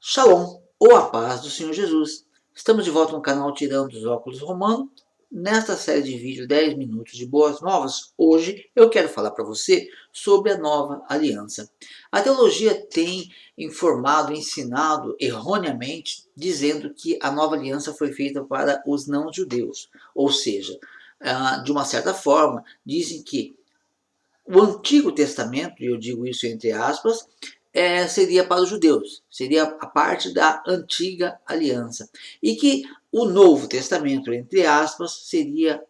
Shalom, ou a paz do Senhor Jesus. Estamos de volta no canal Tirando os Óculos Romano. Nesta série de vídeos 10 minutos de boas novas, hoje eu quero falar para você sobre a nova aliança. A teologia tem informado, ensinado erroneamente, dizendo que a nova aliança foi feita para os não-judeus. Ou seja, de uma certa forma, dizem que o Antigo Testamento, e eu digo isso entre aspas, seria para os judeus, seria a parte da antiga aliança. E que o Novo Testamento, entre aspas, seria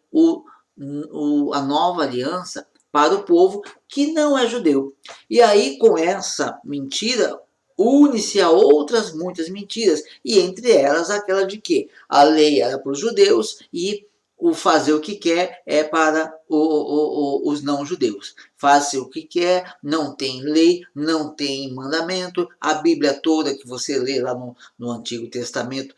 a nova aliança para o povo que não é judeu. E aí, com essa mentira, une-se a outras muitas mentiras, e entre elas aquela de que a lei era para os judeus e o fazer o que quer é para os não-judeus. Faz-se o que quer, não tem lei, não tem mandamento. A Bíblia toda que você lê lá no Antigo Testamento,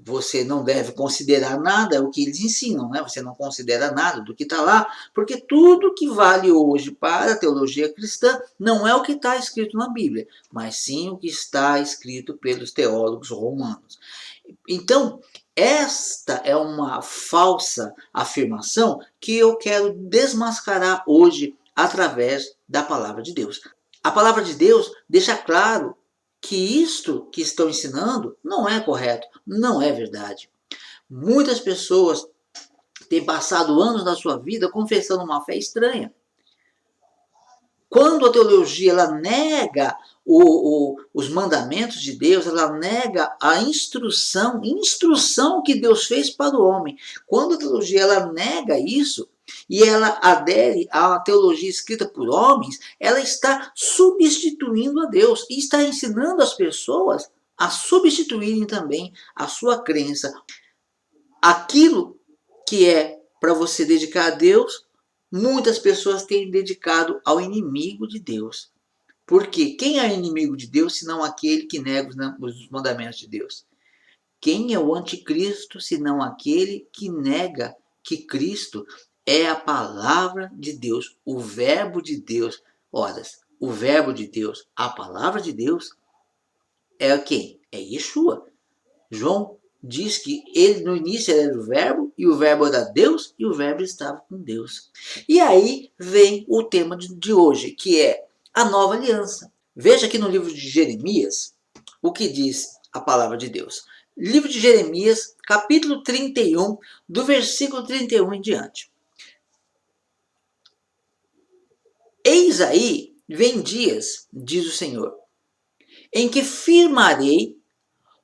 você não deve considerar nada, é o que eles ensinam, né? Você não considera nada do que está lá, porque tudo que vale hoje para a teologia cristã não é o que está escrito na Bíblia, mas sim o que está escrito pelos teólogos romanos. Então, esta é uma falsa afirmação que eu quero desmascarar hoje através da palavra de Deus. A palavra de Deus deixa claro que isto que estão ensinando não é correto, não é verdade. Muitas pessoas têm passado anos da sua vida confessando uma fé estranha. Quando a teologia ela nega os mandamentos de Deus, ela nega a instrução que Deus fez para o homem. Quando a teologia ela nega isso e ela adere à teologia escrita por homens, ela está substituindo a Deus e está ensinando as pessoas a substituírem também a sua crença. Aquilo que é para você dedicar a Deus, muitas pessoas têm dedicado ao inimigo de Deus. Porque quem é inimigo de Deus, senão aquele que nega os mandamentos de Deus? Quem é o anticristo, senão aquele que nega que Cristo é a palavra de Deus, o verbo de Deus? Ora, o verbo de Deus, a palavra de Deus, é quem? É Yeshua. João diz que ele no início era o verbo, e o verbo era Deus, e o verbo estava com Deus. E aí vem o tema de hoje, que é a nova aliança. Veja aqui no livro de Jeremias o que diz a palavra de Deus. Livro de Jeremias, capítulo 31, do versículo 31 em diante. Eis aí, vem dias, diz o Senhor, em que firmarei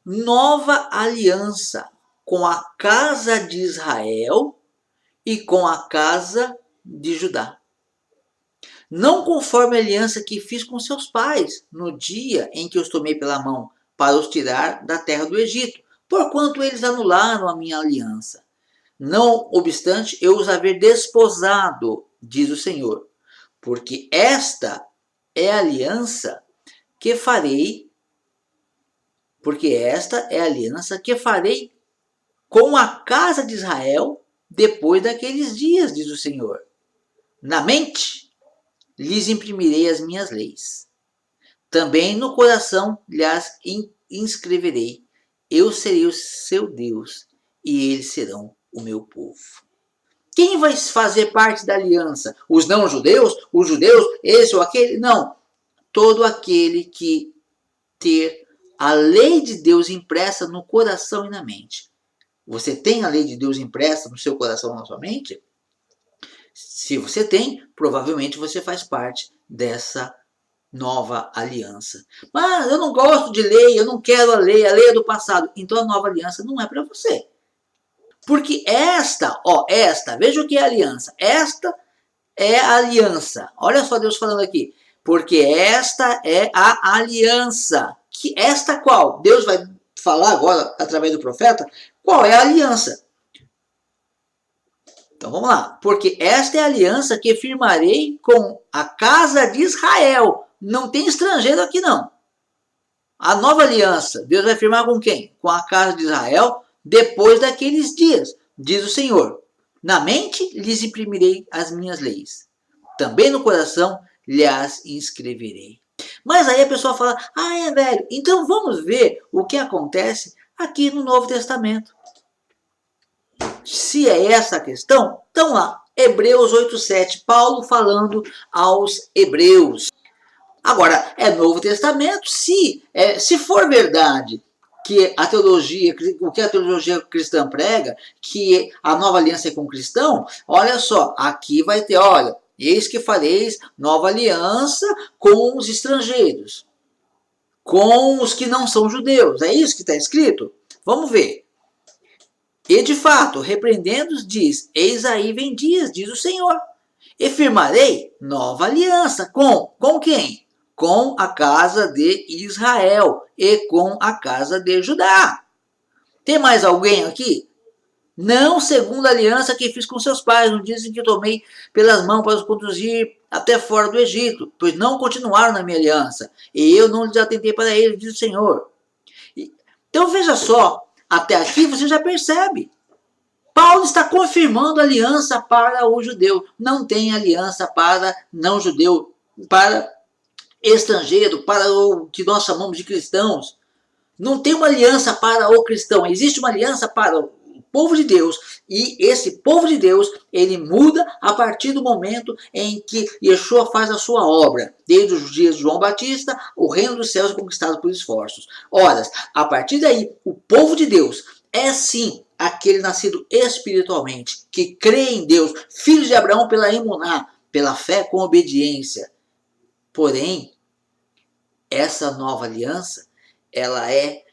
nova aliança com a casa de Israel e com a casa de Judá. Não conforme a aliança que fiz com seus pais, no dia em que os tomei pela mão, para os tirar da terra do Egito, porquanto eles anularam a minha aliança. Não obstante eu os haver desposado, diz o Senhor, porque esta é a aliança que farei com a casa de Israel depois daqueles dias, diz o Senhor. Na mente lhes imprimirei as minhas leis. Também no coração lhes inscreverei. Eu serei o seu Deus e eles serão o meu povo. Quem vai fazer parte da aliança? Os não-judeus? Os judeus? Esse ou aquele? Não. Todo aquele que ter a lei de Deus impressa no coração e na mente. Você tem a lei de Deus impressa no seu coração e na sua mente? Se você tem, provavelmente você faz parte dessa nova aliança. Mas eu não gosto de lei, eu não quero a lei é do passado. Então a nova aliança não é para você. Porque veja o que é aliança. Esta é a aliança. Olha só Deus falando aqui. Porque esta é a aliança. Esta qual? Deus vai falar agora, através do profeta, qual é a aliança. Então vamos lá. Porque esta é a aliança que firmarei com a casa de Israel. Não tem estrangeiro aqui não. A nova aliança, Deus vai firmar com quem? Com a casa de Israel, depois daqueles dias, diz o Senhor. Na mente lhes imprimirei as minhas leis. Também no coração lhes inscreverei. Mas aí a pessoa fala, ah, é velho. Então vamos ver o que acontece aqui no Novo Testamento. Se é essa a questão, então lá, Hebreus 8:7, Paulo falando aos hebreus. Agora, é Novo Testamento, se for verdade que a teologia, o que a teologia cristã prega, que a nova aliança é com o cristão, olha só, aqui vai ter, olha, eis que fareis nova aliança com os estrangeiros, com os que não são judeus. É isso que está escrito? Vamos ver. E de fato, repreendendo-os, diz, eis aí vem dias, diz o Senhor, e firmarei nova aliança com quem? Com a casa de Israel e com a casa de Judá. Tem mais alguém aqui? Não segundo a aliança que fiz com seus pais, no dia em que tomei pelas mãos para os conduzir até fora do Egito, pois não continuaram na minha aliança, e eu não lhes atentei para eles, diz o Senhor. Então veja só, até aqui você já percebe. Paulo está confirmando a aliança para o judeu. Não tem aliança para não judeu, para estrangeiro, para o que nós chamamos de cristãos. Não tem uma aliança para o cristão. Existe uma aliança para o povo de Deus. E esse povo de Deus, ele muda a partir do momento em que Yeshua faz a sua obra. Desde os dias de João Batista, o reino dos céus é conquistado por esforços. Ora, a partir daí, o povo de Deus é sim aquele nascido espiritualmente, que crê em Deus, filho de Abraão pela emuná, pela fé com obediência. Porém, essa nova aliança, ela é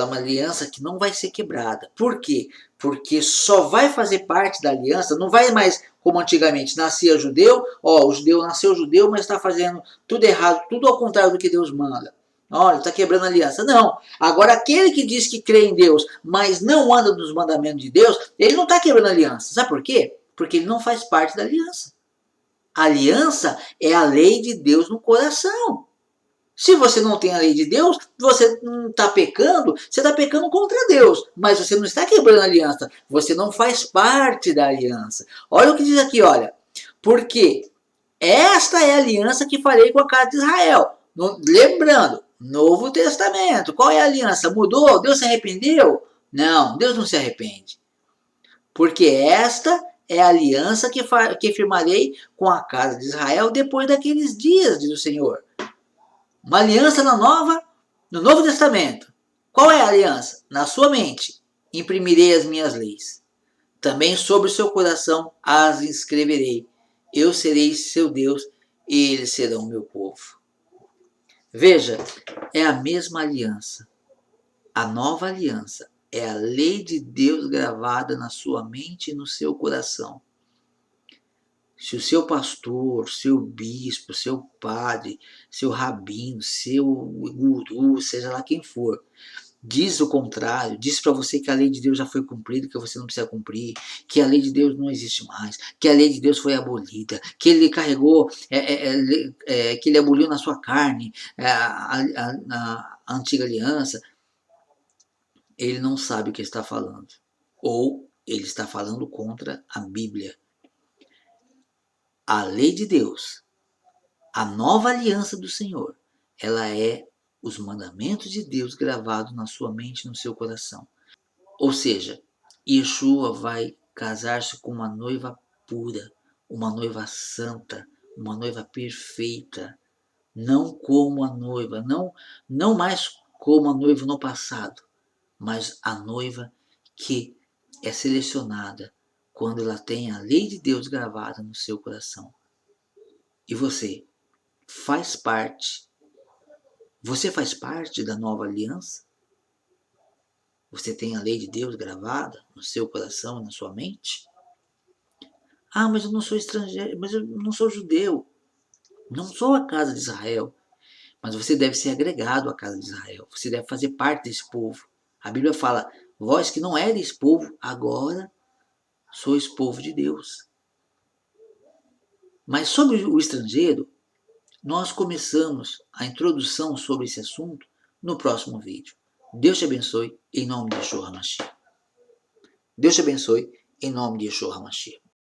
uma aliança que não vai ser quebrada. Por quê? Porque só vai fazer parte da aliança, não vai mais como antigamente, nascia judeu, o judeu nasceu judeu, mas está fazendo tudo errado, tudo ao contrário do que Deus manda. Olha, está quebrando a aliança. Não. Agora, aquele que diz que crê em Deus, mas não anda nos mandamentos de Deus, ele não está quebrando a aliança. Sabe por quê? Porque ele não faz parte da aliança. A aliança é a lei de Deus no coração. Se você não tem a lei de Deus, você não está pecando, você está pecando contra Deus. Mas você não está quebrando a aliança. Você não faz parte da aliança. Olha o que diz aqui, olha. Porque esta é a aliança que farei com a casa de Israel. Lembrando, Novo Testamento. Qual é a aliança? Mudou? Deus se arrependeu? Não, Deus não se arrepende. Porque esta é a aliança que firmarei com a casa de Israel depois daqueles dias, diz o Senhor. Uma aliança no Novo Testamento. Qual é a aliança? Na sua mente imprimirei as minhas leis. Também sobre o seu coração as inscreverei. Eu serei seu Deus e eles serão meu povo. Veja, é a mesma aliança. A nova aliança é a lei de Deus gravada na sua mente e no seu coração. Se o seu pastor, seu bispo, seu padre, seu rabino, seu guru, seja lá quem for, diz o contrário, diz para você que a lei de Deus já foi cumprida, que você não precisa cumprir, que a lei de Deus não existe mais, que a lei de Deus foi abolida, que ele carregou, que ele aboliu na sua carne a antiga aliança, ele não sabe o que está falando. Ou ele está falando contra a Bíblia. A lei de Deus, a nova aliança do Senhor, ela é os mandamentos de Deus gravados na sua mente e no seu coração. Ou seja, Yeshua vai casar-se com uma noiva pura, uma noiva santa, uma noiva perfeita, não como a noiva, não mais como a noiva no passado, mas a noiva que é selecionada quando ela tem a lei de Deus gravada no seu coração. E você faz parte. Você faz parte da nova aliança? Você tem a lei de Deus gravada no seu coração e na sua mente? Ah, mas eu não sou estrangeiro, mas eu não sou judeu. Não sou a casa de Israel. Mas você deve ser agregado à casa de Israel. Você deve fazer parte desse povo. A Bíblia fala, vós que não eres povo, agora sois povo de Deus. Mas sobre o estrangeiro, nós começamos a introdução sobre esse assunto no próximo vídeo. Deus te abençoe em nome de Yeshua HaMashiach. Deus te abençoe em nome de Yeshua HaMashiach.